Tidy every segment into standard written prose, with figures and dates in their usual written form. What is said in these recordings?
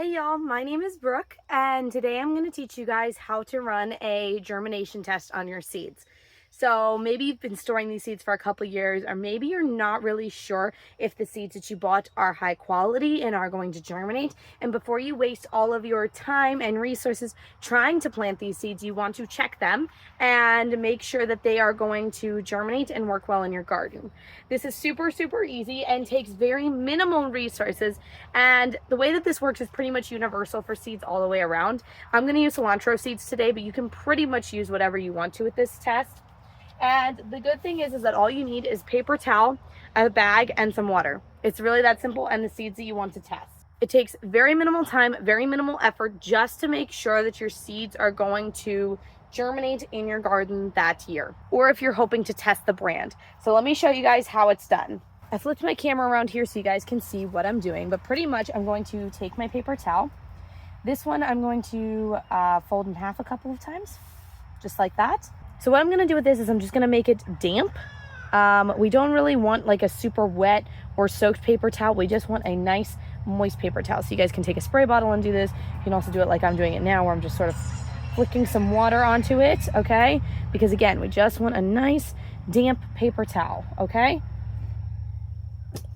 Hey y'all, my name is Brooke, and today I'm going to teach you guys how to run a germination test on your seeds. So maybe you've been storing these seeds for a couple years, or maybe you're not really sure if the seeds that you bought are high quality and are going to germinate. And before you waste all of your time and resources trying to plant these seeds, you want to check them and make sure that they are going to germinate and work well in your garden. This is super easy and takes very minimal resources. And the way that this works is pretty much universal for seeds all the way around. I'm going to use cilantro seeds today, but you can pretty much use whatever you want to with this test. And the good thing is that all you need is paper towel, a bag, and some water. It's really that simple, and the seeds that you want to test. It takes very minimal time, very minimal effort, just to make sure that your seeds are going to germinate in your garden that year, or if you're hoping to test the brand. So let me show you guys how it's done. I flipped my camera around here so you guys can see what I'm doing, but pretty much I'm going to take my paper towel. This one I'm going to fold in half a couple of times, just like that. So what I'm going to do with this is I'm just going to make it damp. We don't really want like a super wet or soaked paper towel. We just want a nice moist paper towel. So you guys can take a spray bottle and do this. You can also do it like I'm doing it now, where I'm just sort of flicking some water onto it, okay? Because again, we just want a nice damp paper towel, okay?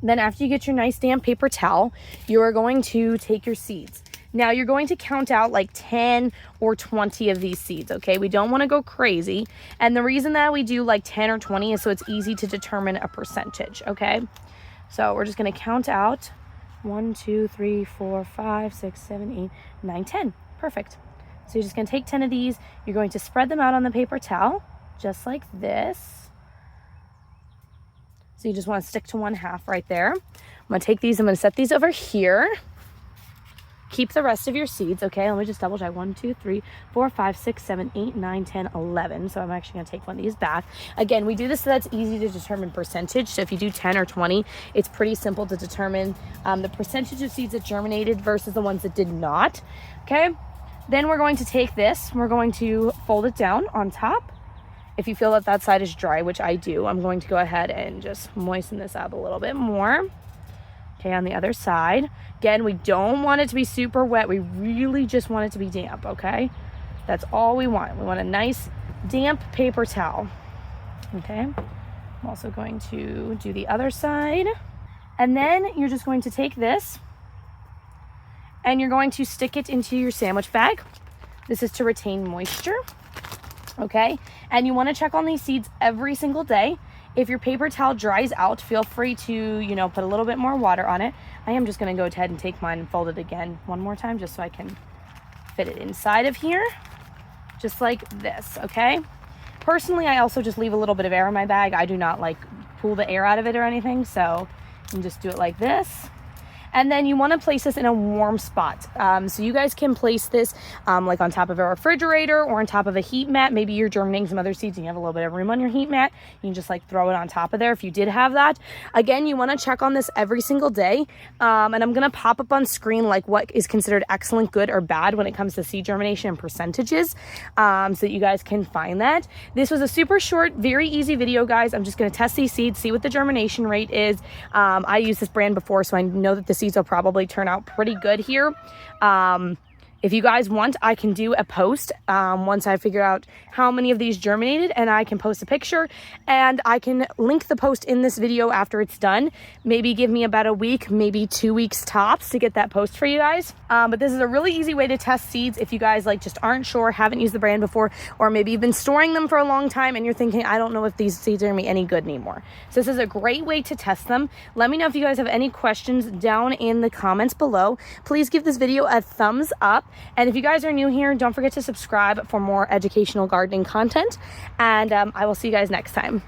Then after you get your nice damp paper towel, you are going to take your seeds. Now you're going to count out like 10 or 20 of these seeds, okay? We don't want to go crazy. And the reason that we do like 10 or 20 is so it's easy to determine a percentage, okay? So we're just going to count out 1, 2, 3, 4, 5, 6, 7, 8, 9, 10. Perfect. So you're just going to take 10 of these. You're going to spread them out on the paper towel, just like this. So you just want to stick to one half right there. I'm going to take these, I'm going to set these over here. Keep the rest of your seeds, okay? Let me just double check. 1, 2, 3, 4, 5, 6, 7, 8, 9, 10, 11. So I'm actually going to take one of these back. Again, we do this so that's easy to determine percentage. So if you do 10 or 20, it's pretty simple to determine the percentage of seeds that germinated versus the ones that did not, okay? Then we're going to take this. We're going to fold it down on top. If you feel that that side is dry, which I do, I'm going to go ahead and just moisten this up a little bit more. Okay, on the other side. Again, we don't want it to be super wet. We really just want it to be damp, okay? That's all we want. We want a nice damp paper towel. Okay, I'm also going to do the other side. And then you're just going to take this and you're going to stick it into your sandwich bag. This is to retain moisture, okay? And you want to check on these seeds every single day. If your paper towel dries out, feel free to, put a little bit more water on it. I am just going to go ahead and take mine and fold it again one more time just so I can fit it inside of here, just like this, okay? Personally, I also just leave a little bit of air in my bag. I do not like pull the air out of it or anything, so you can just do it like this. And then you want to place this in a warm spot. So you guys can place this like on top of a refrigerator or on top of a heat mat. Maybe you're germinating some other seeds and you have a little bit of room on your heat mat. You can just like throw it on top of there if you did have that. Again, you want to check on this every single day. And I'm going to pop up on screen like what is considered excellent, good, or bad when it comes to seed germination and percentages, so that you guys can find that. This was a super short, very easy video, guys. I'm just going to test these seeds, see what the germination rate is. I used this brand before, so I know that the seeds will probably turn out pretty good here. If you guys want, I can do a post once I figure out how many of these germinated, and I can post a picture and I can link the post in this video after it's done. Maybe give me about a week, maybe 2 weeks tops to get that post for you guys. But this is a really easy way to test seeds if you guys like just aren't sure, haven't used the brand before, or maybe you've been storing them for a long time and you're thinking, I don't know if these seeds are gonna be any good anymore. So this is a great way to test them. Let me know if you guys have any questions down in the comments below. Please give this video a thumbs up. And if you guys are new here, don't forget to subscribe for more educational gardening content. And I will see you guys next time.